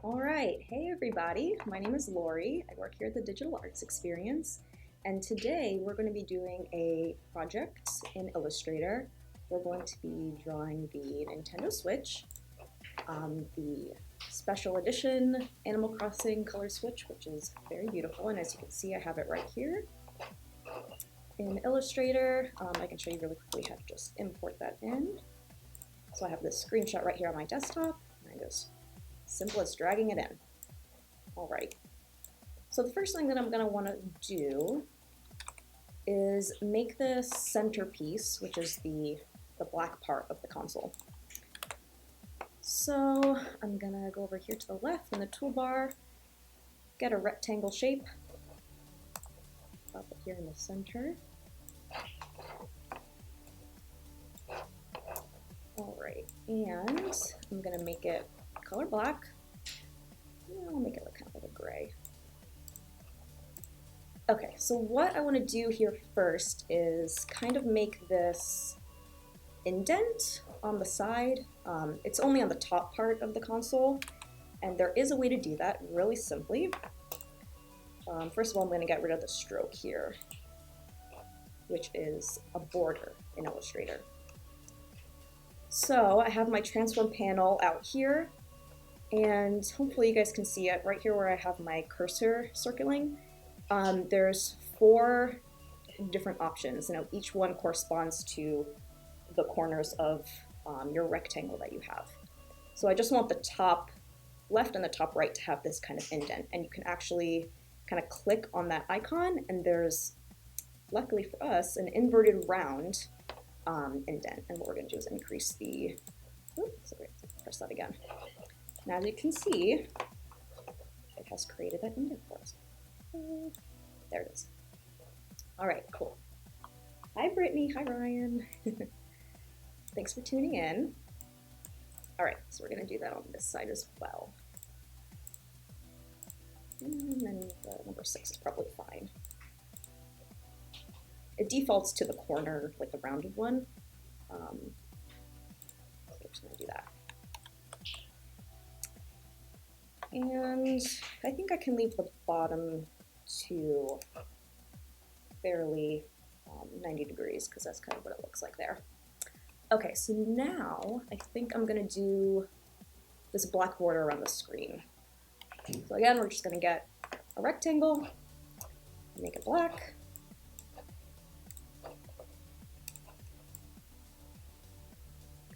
All right, hey everybody, my name is Lory. I work here at the Digital Arts Experience, and today we're going to be doing a project in Illustrator. We're going to be drawing the Nintendo Switch, the special edition Animal Crossing Color Switch, which is very beautiful, and as you can see I have it right here in Illustrator. I can show you really quickly how to just import that in. So I have this screenshot right here on my desktop, and I just simple as dragging it in. All right. So the first thing that I'm going to want to do is make this centerpiece, which is the black part of the console. So I'm going to go over here to the left in the toolbar, get a rectangle shape, pop it here in the center. All right, and I'm going to make it color black. I'll make it look kind of like a gray. Okay, so what I want to do here first is kind of make this indent on the side. It's only on the top part of the console, and there is a way to do that really simply. First of all, I'm going to get rid of the stroke here, which is a border in Illustrator. So I have my transform panel out here, and hopefully you guys can see it right here where I have my cursor circling. There's 4 different options. You know, each one corresponds to the corners of your rectangle that you have. So I just want the top left and the top right to have this kind of indent, and you can actually kind of click on that icon, and there's, luckily for us, an inverted round indent. And what we're going to do is increase the, sorry, press that again. Now as you can see, it has created that indent for us. There it is. All right, cool. Hi Brittany, hi Ryan. Thanks for tuning in. All right, so we're gonna do that on this side as well. And then the number 6 is probably fine. It defaults to the corner, like the rounded one. So we're just gonna do that. And I think I can leave the bottom to fairly 90 degrees because that's kind of what it looks like there. Okay, so now I think I'm going to do this black border around the screen. So again, we're just going to get a rectangle, make it black.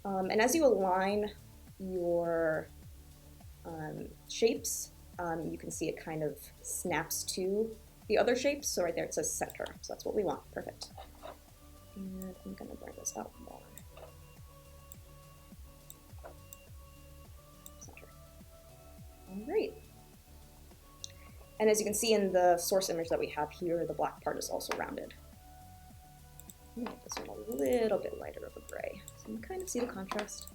And as you align your shapes, you can see it kind of snaps to the other shapes. So right there it says center, so that's what we want. Perfect. And I'm going to bring this out more. Center. All right. And as you can see in the source image that we have here, the black part is also rounded. Make this one a little bit lighter of a gray, so you can kind of see the contrast.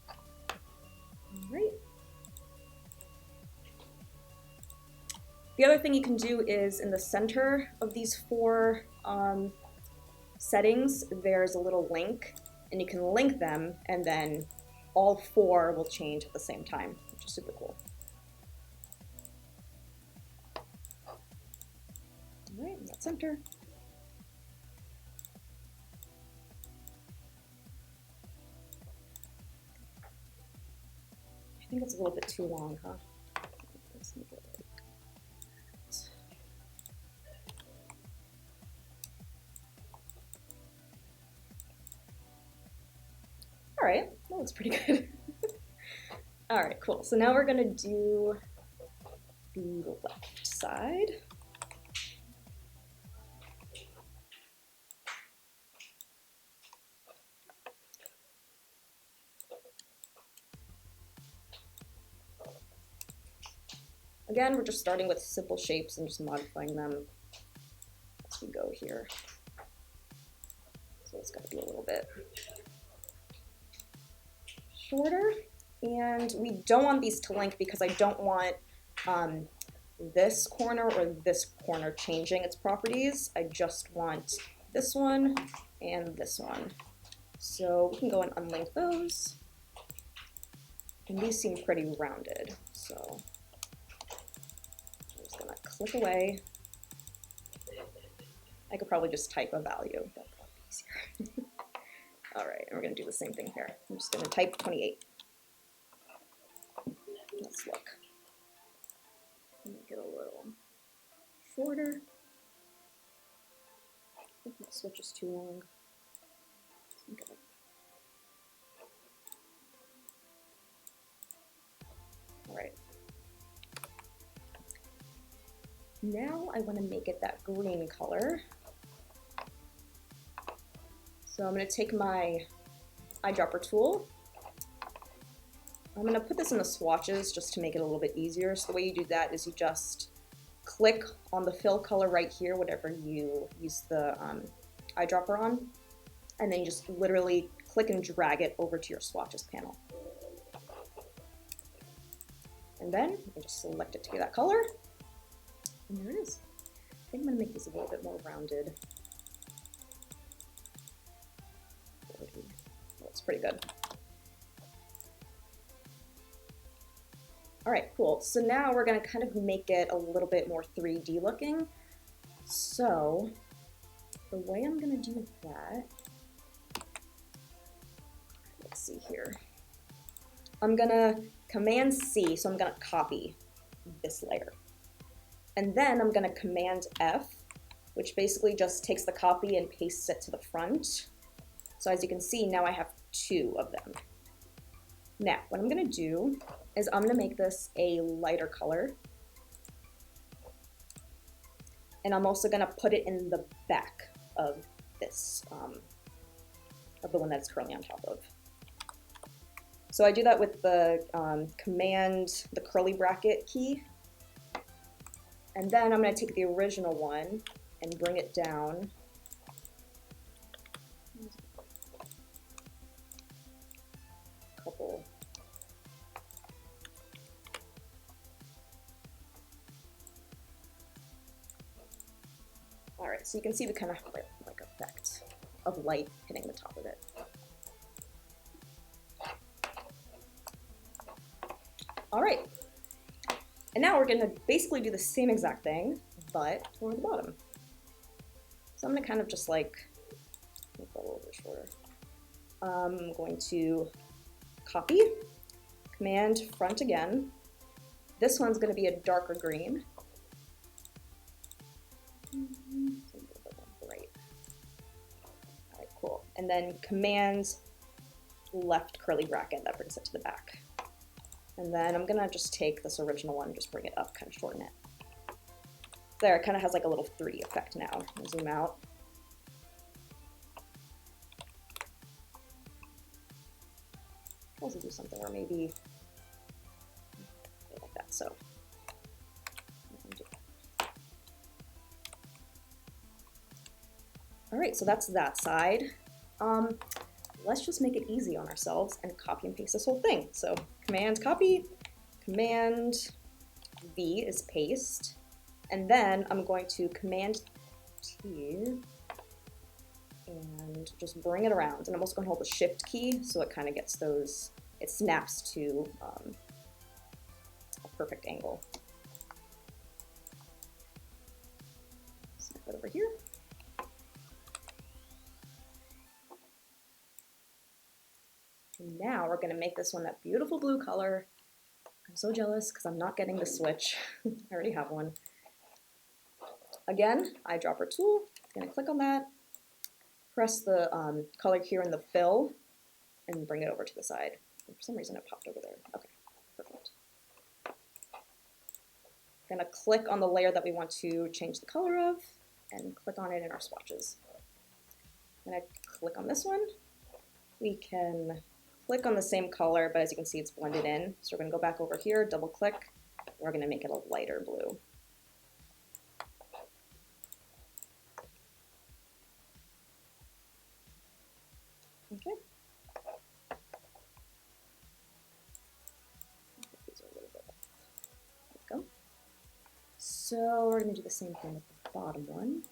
All right. The other thing you can do is in the center of these 4 settings, there's a little link, and you can link them, and then all 4 will change at the same time, which is super cool. All right, and that's center. I think it's a little bit too long, huh? Let's make it like that. All right, that looks pretty good. All right, cool. So now we're gonna do the left side. Again, we're just starting with simple shapes and just modifying them as we go here. So it's gotta be a little bit shorter. And we don't want these to link because I don't want this corner or this corner changing its properties. I just want this one and this one. So we can go and unlink those. And these seem pretty rounded, so click away. I could probably just type a value. That'd probably be easier. All right, and we're gonna do the same thing here. I'm just gonna type 28. Let's look. Make it a little shorter. I think the switch is too long. Okay. All right. Now I want to make it that green color. So I'm going to take my eyedropper tool. I'm going to put this in the swatches just to make it a little bit easier. So the way you do that is you just click on the fill color right here, whatever you use the eyedropper on, and then you just literally click and drag it over to your swatches panel. And then you can just select it to be that color. And there it is. I think I'm going to make these a little bit more rounded. Looks pretty good. All right, cool. So now we're going to kind of make it a little bit more 3D looking. So the way I'm going to do that, let's see here. I'm going to Command C, so I'm going to copy this layer. And then I'm going to Command F, which basically just takes the copy and pastes it to the front. So as you can see, now I have 2 of them. Now, what I'm going to do is I'm going to make this a lighter color. And I'm also going to put it in the back of this, of the one that's currently on top of. So I do that with the Command, the curly bracket key. And then I'm going to take the original one and bring it down. Couple. All right, so you can see we kind of have like effect of light hitting the top of it. All right, and now we're gonna basically do the same exact thing, but for the bottom. So I'm gonna kind of just like make that a little bit shorter. I'm going to copy, Command front again. This one's gonna be a darker green. A little bit more bright. All right, cool. And then Command left curly bracket, that brings it to the back. And then I'm gonna just take this original one and just bring it up, kind of shorten it. There, it kind of has like a little 3D effect now. I'll zoom out. I'll also do something where maybe like that, so. All right, so that's that side. Let's just make it easy on ourselves and copy and paste this whole thing. So Command copy, Command V is paste, and then I'm going to Command T and just bring it around. And I'm also going to hold the Shift key so it kind of gets those, it snaps to a perfect angle. Snap it over here. And now we're going to make this one that beautiful blue color. I'm so jealous because I'm not getting the switch. I already have one. Again, eyedropper tool. I'm going to click on that, press the color here in the fill, and bring it over to the side. And for some reason it popped over there. Okay, perfect. I'm going to click on the layer that we want to change the color of, and click on it in our swatches. I'm going to click on this one. We can click on the same color, but as you can see, it's blended in. So we're going to go back over here, double click. We're going to make it a lighter blue. Okay. These are a little bit off. There we go. So we're going to do the same thing with the bottom one.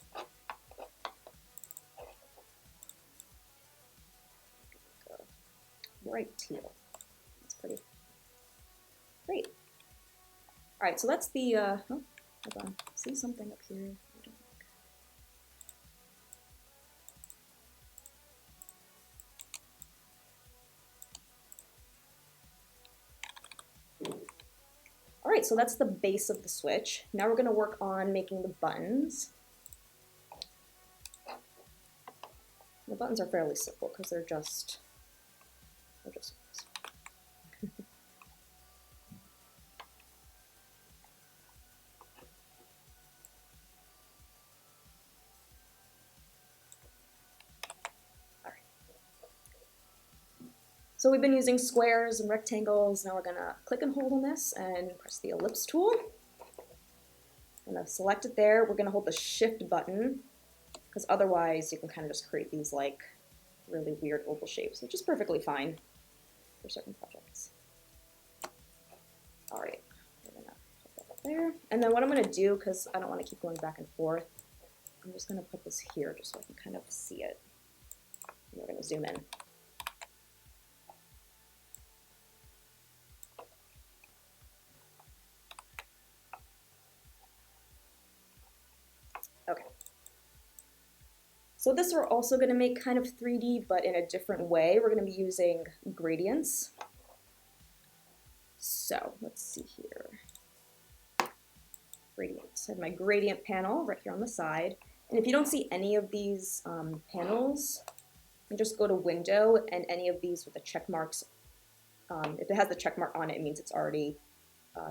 Bright teal. That's pretty great. All right, so that's the Hold on, see something up here? All right, so that's the base of the switch. Now we're gonna work on making the buttons. The buttons are fairly simple because they're just So we've been using squares and rectangles. Now we're gonna click and hold on this and press the ellipse tool. I'm gonna select it there. We're gonna hold the shift button because otherwise you can kind of just create these like really weird oval shapes, which is perfectly fine for certain projects. All right, we're gonna put that up there. And then what I'm gonna do, because I don't wanna keep going back and forth, I'm just gonna put this here just so I can kind of see it. And we're gonna zoom in. Okay. So this we're also going to make kind of 3D, but in a different way. We're going to be using gradients. So let's see here. Gradients. I have my gradient panel right here on the side. And if you don't see any of these panels, you just go to Window, and any of these with the check marks, if it has the check mark on it, it means it's already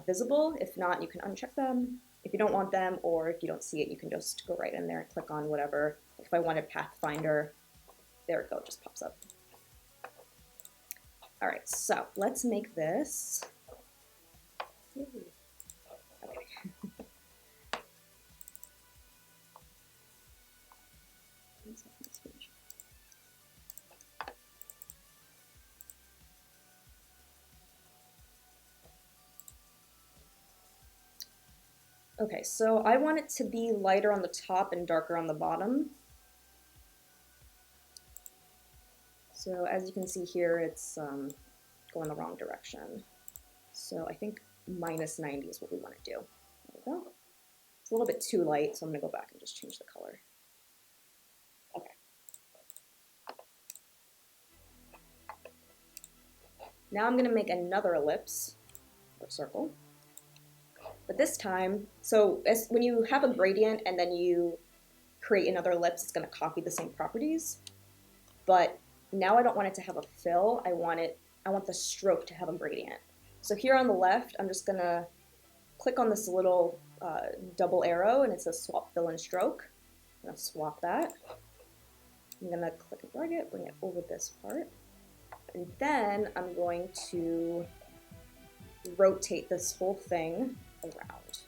visible. If not, you can uncheck them. If you don't want them, or if you don't see it, you can just go right in there and click on whatever. If I wanted Pathfinder, there it goes, just pops up. All right, so let's make this. Okay. Okay, so I want it to be lighter on the top and darker on the bottom. So as you can see here, it's going the wrong direction. So I think -90 is what we want to do. There we go. It's a little bit too light, so I'm going to go back and just change the color. Okay. Now I'm going to make another ellipse or circle. But this time, so when you have a gradient and then you create another ellipse, it's going to copy the same properties. But now I don't want it to have a fill. I want the stroke to have a gradient. So here on the left, I'm just going to click on this little double arrow, and it says swap fill and stroke. I'm going to swap that. I'm going to click and drag it, bring it over this part. And then I'm going to rotate this whole thing around.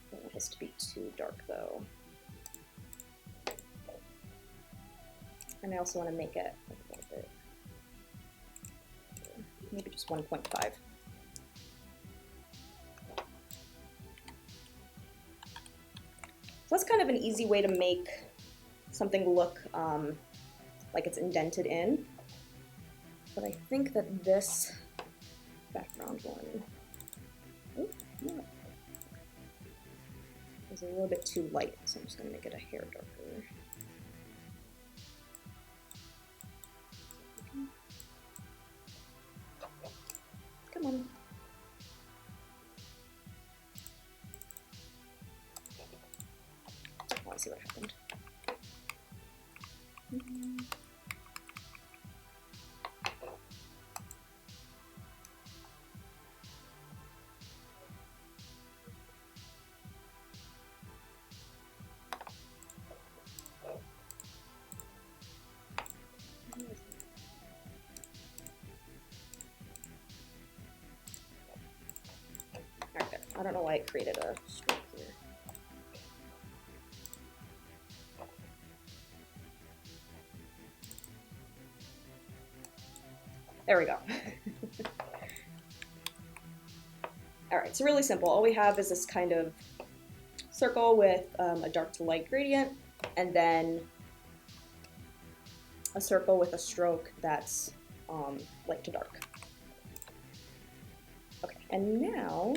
I don't want this to be too dark though. And I also want to make it a little bit, maybe just 1.5. So that's kind of an easy way to make something look like it's indented in. But I think that this background one is a little bit too light, so I'm just going to make it a hair darker. Come on. I want to see what happened. I don't know why it created a stroke here. There we go. All right, so really simple. All we have is this kind of circle with a dark to light gradient, and then a circle with a stroke that's light to dark. And now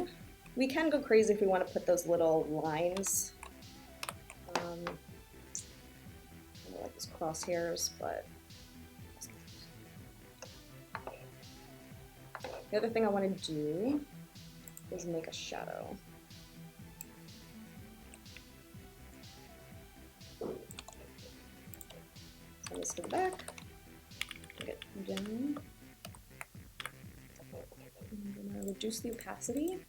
we can go crazy if we want to put those little lines. I don't like these crosshairs, but the other thing I want to do is make a shadow. Send this to the back. Get down. I'm going to reduce the opacity.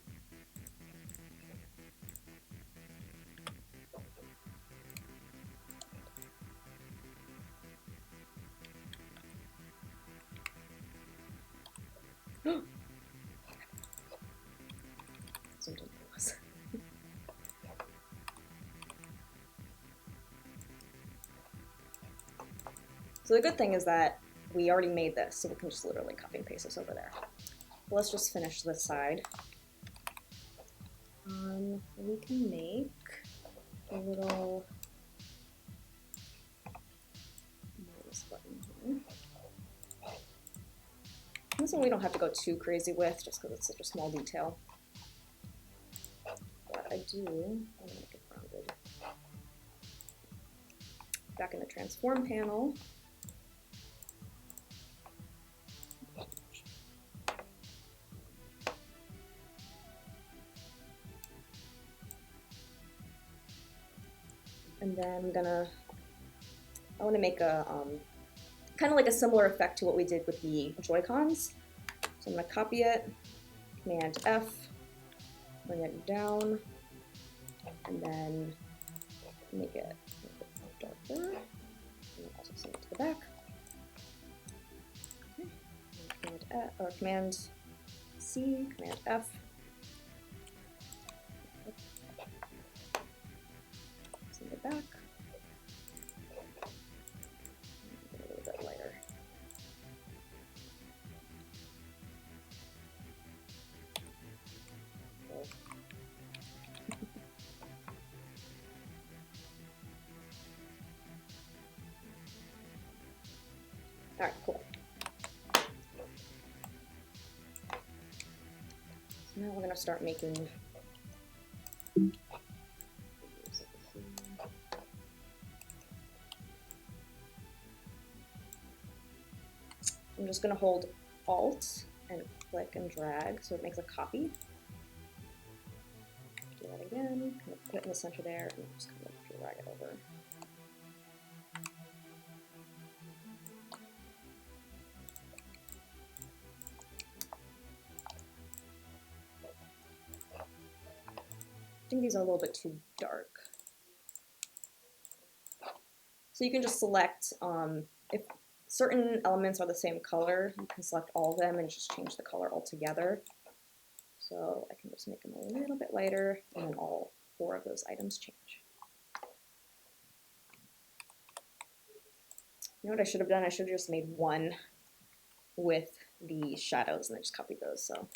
So the good thing is that we already made this, so we can just literally copy and paste this over there. But let's just finish this side. We can make a little notice button here. This one we don't have to go too crazy with, just because it's such a small detail. But I do want to make it rounded. Back in the transform panel. And then I want to make a, kind of like a similar effect to what we did with the Joy-Cons. So I'm going to copy it, Command F, bring it down, and then make it a bit darker, and then also send it to the back. Okay. Command F, or Command C, Command F. Send it back. Get a little bit lighter. All right, cool. So now we're going to start making I'm just going to hold Alt and click and drag so it makes a copy. Do that again, kind of put it in the center there, and just kind of drag it over. I think these are a little bit too dark. So you can just select, if certain elements are the same color, you can select all of them and just change the color altogether. So I can just make them a little bit lighter, and then all 4 of those items change. You know what I should have done? I should have just made one with the shadows and then just copied those. So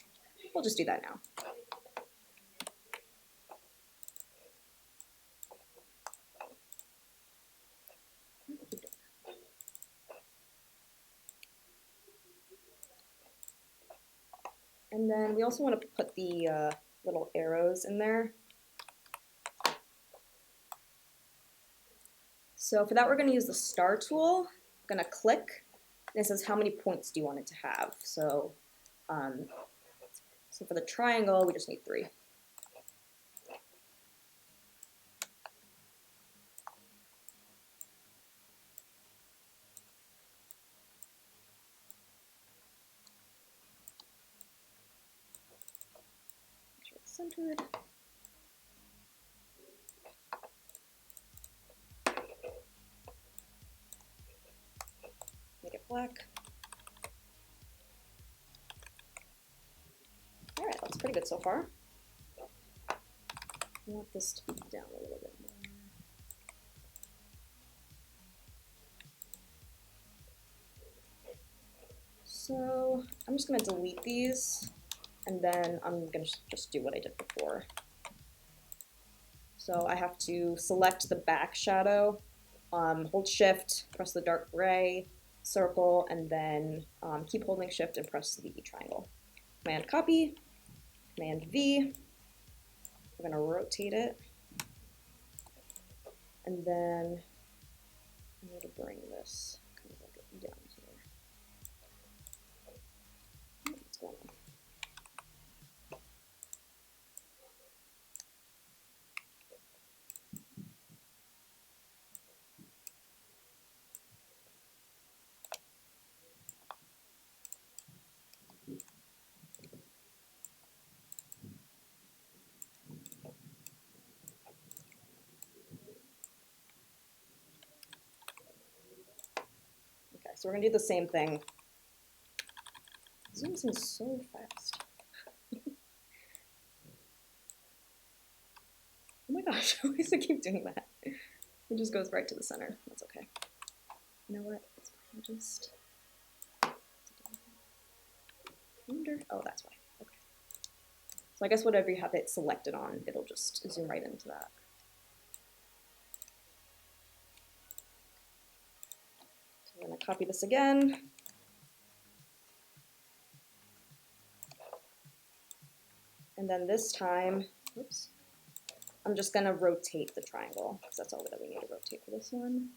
we'll just do that now. And then we also want to put the little arrows in there. So for that, we're going to use the star tool. I'm going to click, and it says how many points do you want it to have. So, so for the triangle, we just need 3. Make sure it's centered. Make it black. All right, that's pretty good so far. I want this to be down a little bit more. So I'm just going to delete these, and then I'm going to just do what I did before. So I have to select the back shadow, hold Shift, press the dark gray, circle, and then keep holding Shift and press the triangle. Command copy, Command V. We're gonna rotate it. And then I'm gonna bring this kind of like down here. What's going on? Okay, so we're gonna do the same thing. It zooms in so fast. Oh my gosh, why does it keep doing that? It just goes right to the center. That's okay. You know what? It's fine. Just wonder. Oh, that's why. Okay. So I guess whatever you have it selected on, it'll just zoom right into that. So I'm going to copy this again. And then this time, oops, I'm just going to rotate the triangle because that's all that we need to rotate for this one.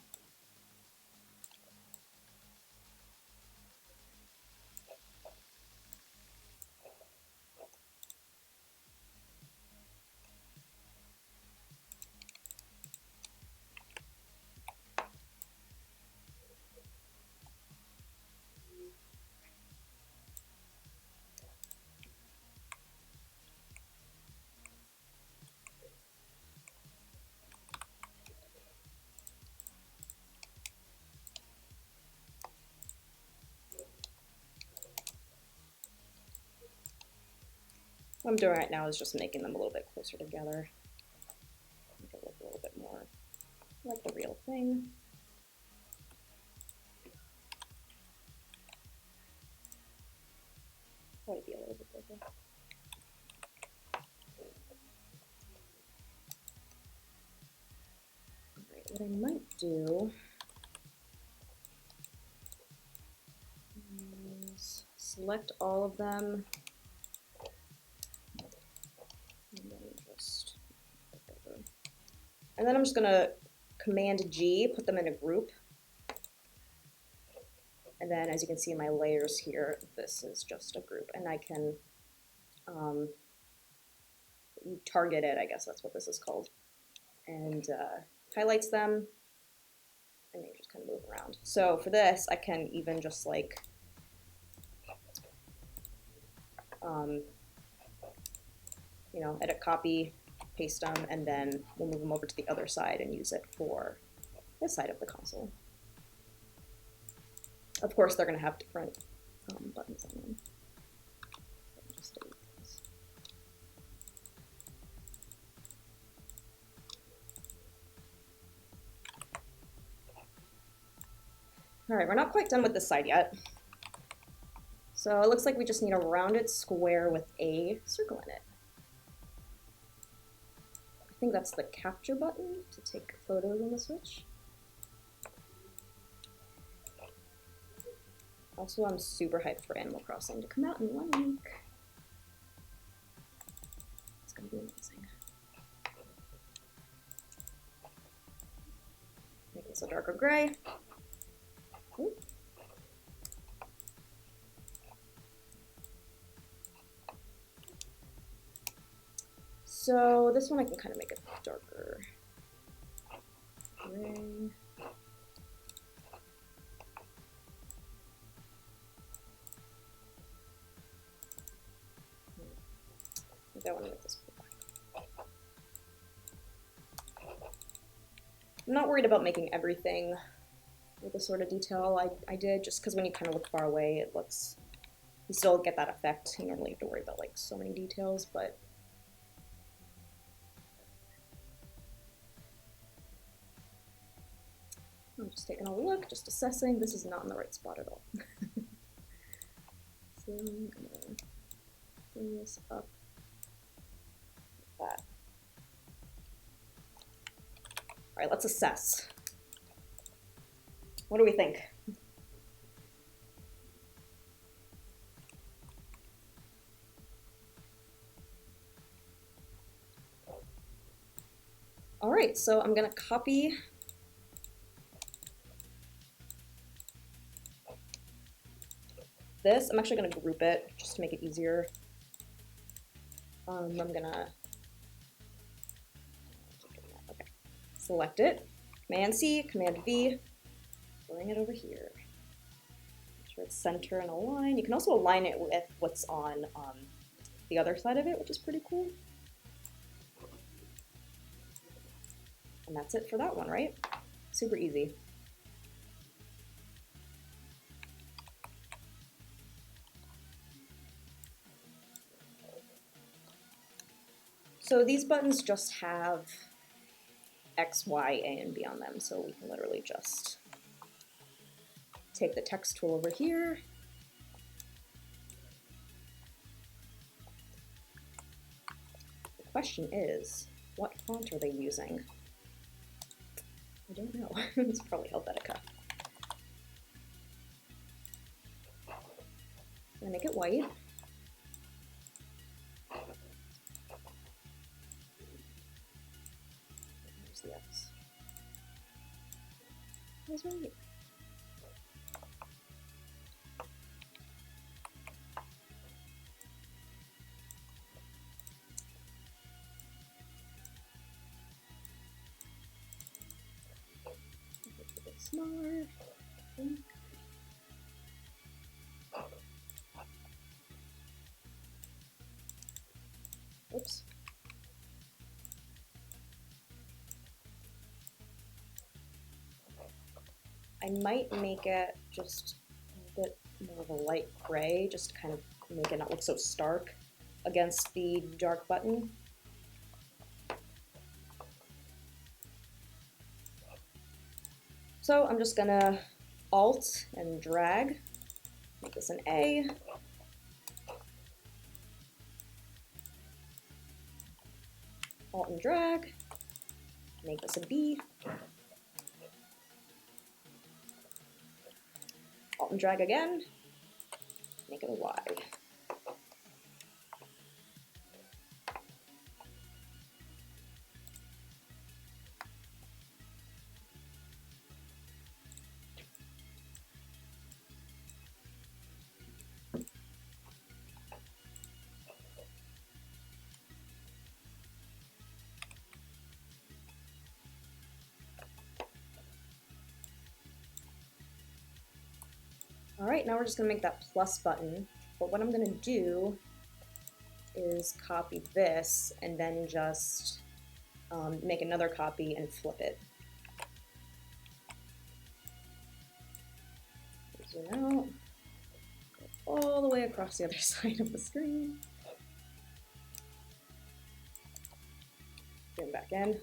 What I'm doing right now is just making them a little bit closer together. Make it look a little bit more like the real thing. Probably be a little bit bigger. Alright, what I might do is select all of them and then just and then I'm just gonna Command G, put them in a group. And then as you can see in my layers here, this is just a group, and I can target it, I guess that's what this is called, and highlights them, and they just kind of move around. So for this, I can even just like you know, edit, copy, paste them, and then we'll move them over to the other side and use it for this side of the console. Of course, they're going to have different buttons on them. Just delete those. All right, we're not quite done with this side yet. So it looks like we just need a rounded square with a circle in it. I think that's the capture button to take photos on the Switch. Also, I'm super hyped for Animal Crossing to come out in 1 week. It's gonna be amazing. Make this a darker gray. Ooh. So this one I can kind of make it darker gray. I think I want to make this black. I'm not worried about making everything with the sort of detail I did, just because when you kind of look far away, it looks, you still get that effect. You normally have to worry about like so many details, but I'm just taking a look, just assessing. This is not in the right spot at all. So I'm gonna bring this up like that. All right, let's assess. What do we think? All right, so I'm gonna copy this. I'm actually gonna group it just to make it easier. I'm gonna okay. Select it, Command C, Command V, bring it over here. Make sure it's center and align. You can also align it with what's on the other side of it, which is pretty cool. And that's it for that one, right? Super easy. So these buttons just have X, Y, A, and B on them, so we can literally just take the text tool over here. The question is, what font are they using? I don't know. It's probably Helvetica. I'm gonna make it white. Where's the X? Where's white? A bit smaller. I think. Oops. I might make it just a bit more of a light gray, just to kind of make it not look so stark against the dark button. So I'm just gonna Alt and drag, make this an A. Alt and drag, make this a B. Alt and drag again, make it a Y. All right, now we're just gonna make that plus button, but what I'm gonna do is copy this and then just make another copy and flip it. Zoom out, go all the way across the other side of the screen. Zoom back in.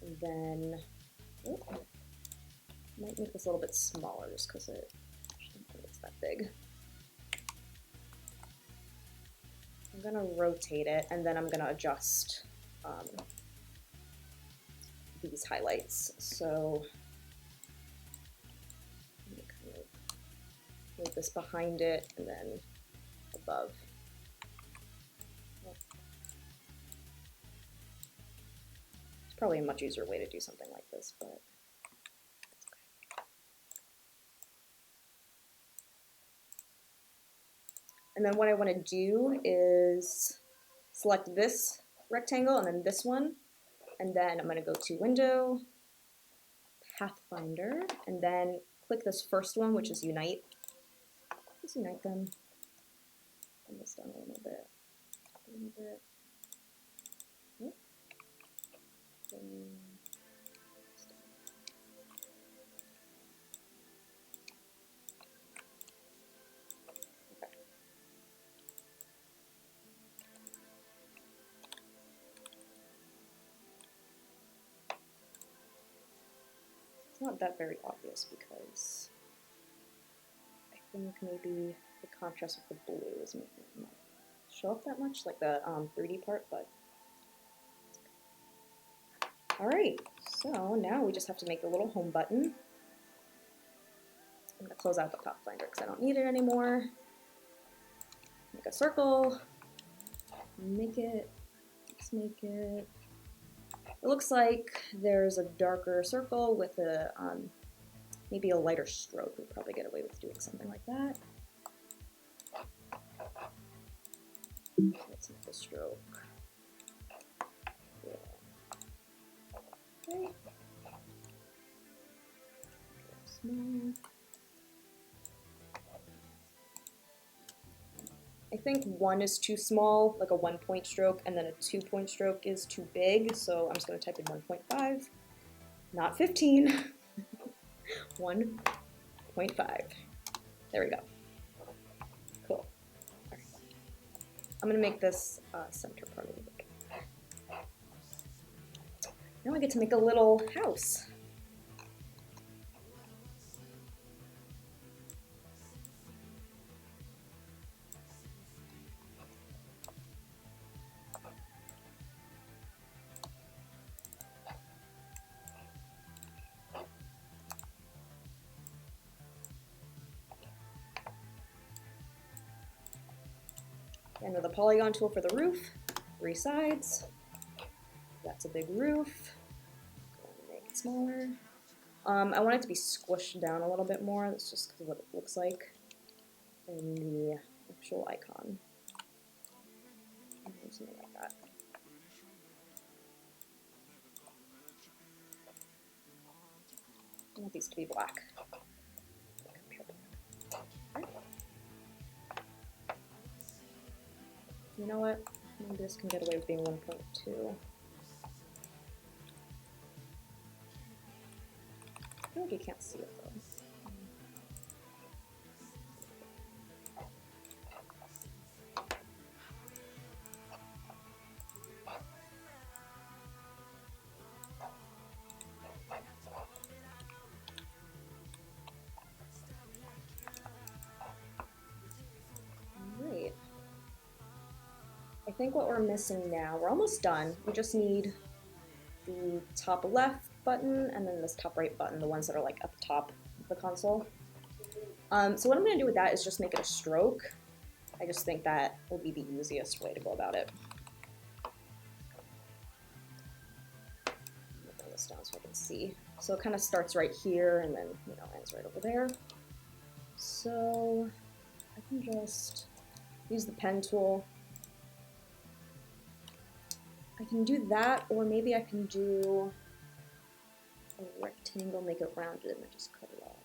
And then, oh, might make this a little bit smaller just because it's that big. I'm gonna rotate it and then I'm gonna adjust these highlights. So I'm gonna kind of move this behind it and then above. It's probably a much easier way to do something like this, but it's okay. And then what I want to do is select this rectangle and then this one, and then I'm going to go to Window, Pathfinder, and then click this first one, which is Unite. Just unite them. Bring this down a little bit. A little bit. Oh. It's not that very obvious because I think maybe the contrast with the blue is making it not show up that much, like the 3D part, but all right, so now we just have to make the little home button. I'm gonna close out the Pathfinder because I don't need it anymore. make a circle, let's make it, it looks like there's a darker circle with a, maybe a lighter stroke. We'd probably get away with doing something like that. Let's make the stroke. Yeah. Okay. Small. I think 1 is too small, like a 1-point stroke, and then a 2-point stroke is too big, so I'm just going to type in 1.5, not 15, 1.5. There we go. Cool. All right. I'm going to make this center part a little bit. Now I get to make a little house. And with the polygon tool for the roof, 3 sides. That's a big roof. Make it smaller. I want it to be squished down a little bit more. That's just because of what it looks like in the actual icon. Something like that. I want these to be black. Okay. You know what? Maybe this can get away with being 1.2. I feel like you can't see it though. Alright. I think what we're missing now, we're almost done. We just need the top left button and then this top right button, the ones that are like at the top of the console. So what I'm going to do with that is just make it a stroke. I just think that will be the easiest way to go about it. Bring this down so I can see. So it kind of starts right here and then, you know, ends right over there. So I can just use the pen tool. I can do that, or maybe I can do a rectangle, make it rounded, and then just cut it off.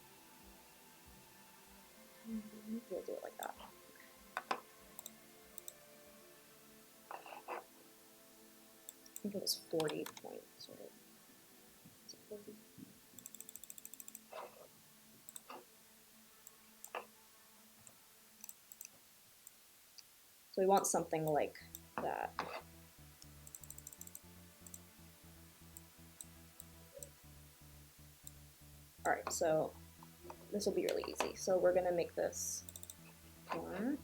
Maybe we'll do it like that. I think it was 40 points, sort of. Is it 40? So we want something like that. All right, so this will be really easy. So we're gonna make this black.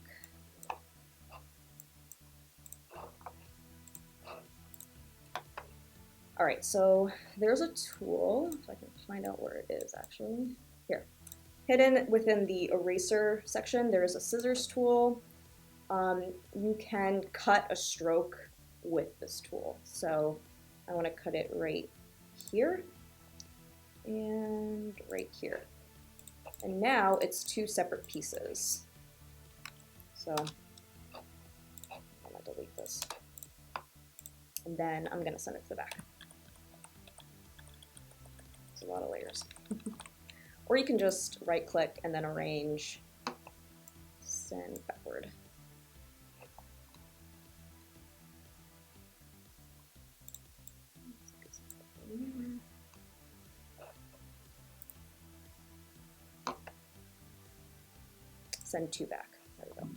All right, so there's a tool, if I can find out where it is actually. Here, hidden within the eraser section, there's a scissors tool. You can cut a stroke with this tool. So I wanna cut it right here and right here. And now it's 2 separate pieces. So I'm gonna delete this. And then I'm gonna send it to the back. It's a lot of layers. Or you can just right click and then arrange, send backward. Send 2 back. There we go.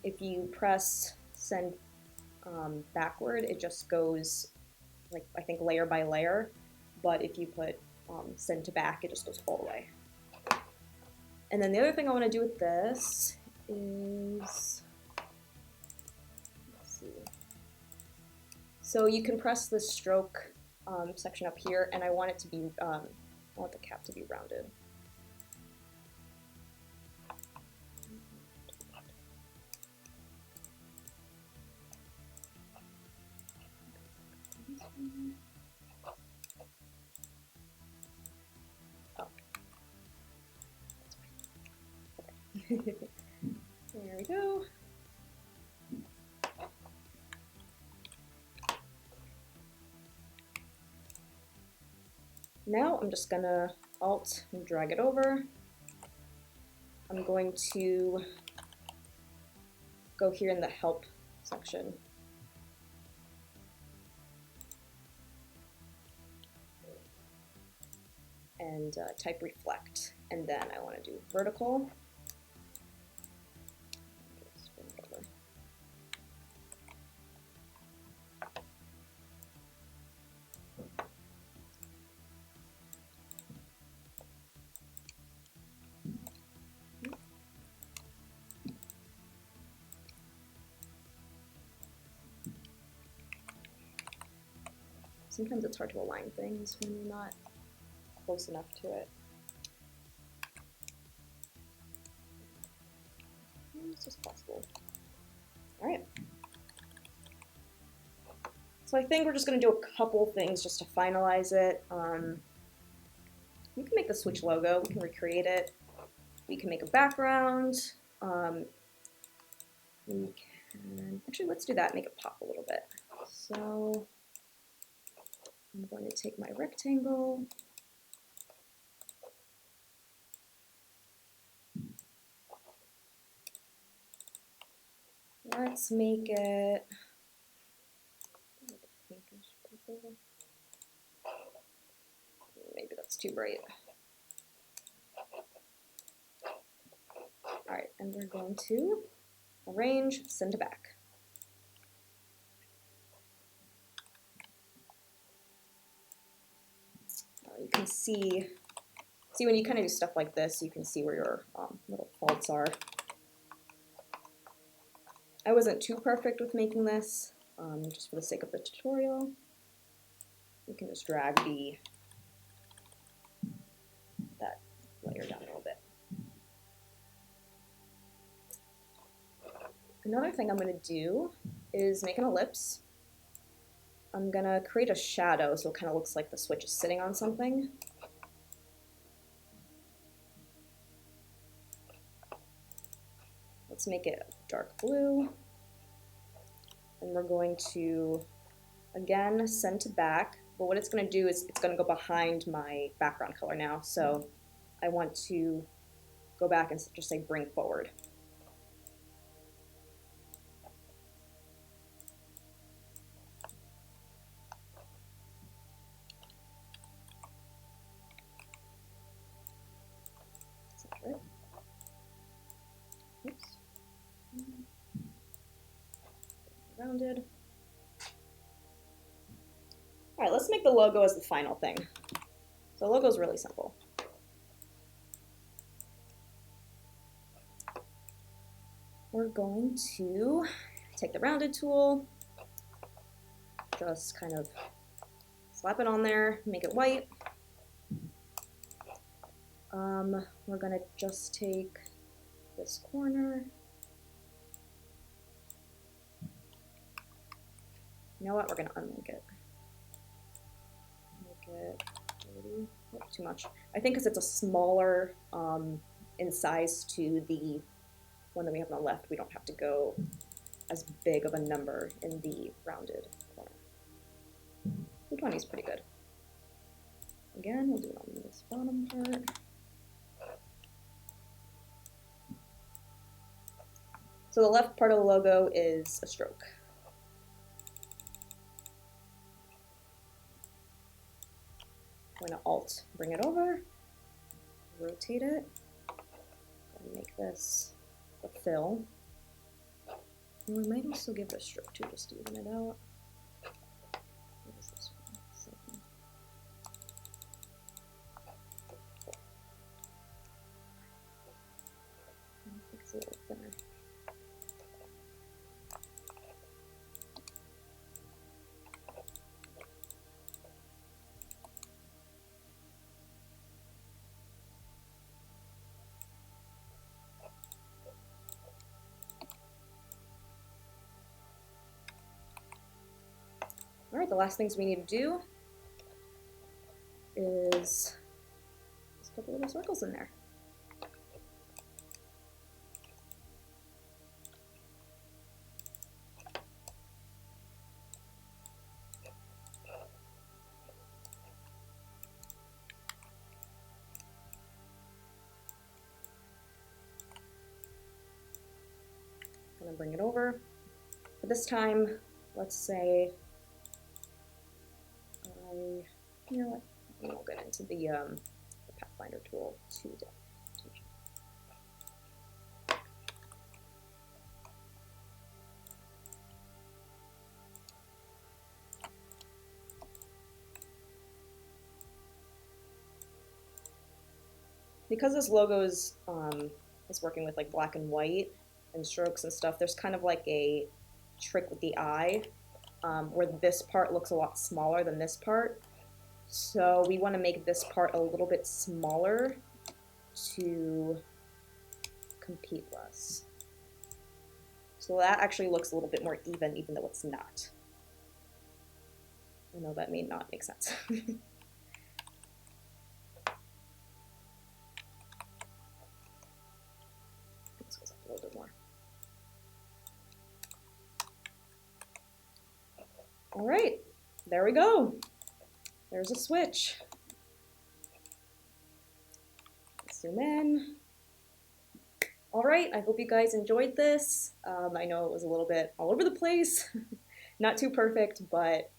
If you press send backward, it just goes, like, I think layer by layer. But if you put send to back, it just goes all the way. And then the other thing I want to do with this is, let's see. So you can press the stroke section up here, and I want it to be, I want the cap to be rounded. Oh. Okay. There we go. Now I'm just gonna Alt and drag it over. I'm going to go here in the Help section. And type Reflect. And then I want to do Vertical. Just bring it over. Sometimes it's hard to align things when you're not close enough to it. It's just possible. All right. So I think we're just going to do a couple things just to finalize it. We can make the Switch logo. We can recreate it. We can make a background. We can actually, let's do that. Make it pop a little bit. So I'm going to take my rectangle. Let's make it like a pinkish purple. Maybe that's too bright. All right, and we're going to arrange, send to back. You can see when you kind of do stuff like this, you can see where your little faults are. I wasn't too perfect with making this, just for the sake of the tutorial. You can just drag that layer down a little bit. Another thing I'm going to do is make an ellipse. I'm going to create a shadow so it kind of looks like the Switch is sitting on something. Let's make it dark blue. And we're going to, again, send to back. But what it's going to do is it's going to go behind my background color now. So I want to go back and just say bring forward. Right. Oops. Rounded. All right, let's make the logo as the final thing. So the logo is really simple. We're going to take the rounded tool, just kind of slap it on there, make it white. We're going to just take this corner. You know what? We're going to unlink it. Make it 30. Oh, too much. I think because it's a smaller in size to the one that we have on the left, we don't have to go as big of a number in the rounded corner. 220 is pretty good. Again, we'll do it on this bottom part. So the left part of the logo is a stroke. I'm going to Alt, bring it over, rotate it, and make this the fill. And we might also give it a stroke too, just to even it out. What is this one? 7. I think it's a little thinner. the last things we need to do is just put the little circles in there. I'm gonna bring it over. But this time, let's say you know what? We won't get into the Pathfinder tool today. Because this logo is working with like black and white and strokes and stuff, there's kind of like a trick with the eye where this part looks a lot smaller than this part. So we want to make this part a little bit smaller to compete less. So that actually looks a little bit more even though it's not. I know that may not make sense. This goes up a little bit more. All right, there we go. There's a switch. Zoom in. All right, I hope you guys enjoyed this. I know it was a little bit all over the place, not too perfect, but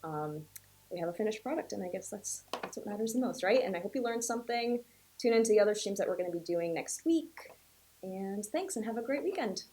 we have a finished product, and I guess that's what matters the most, right? And I hope you learned something. Tune into the other streams that we're going to be doing next week. And thanks, and have a great weekend.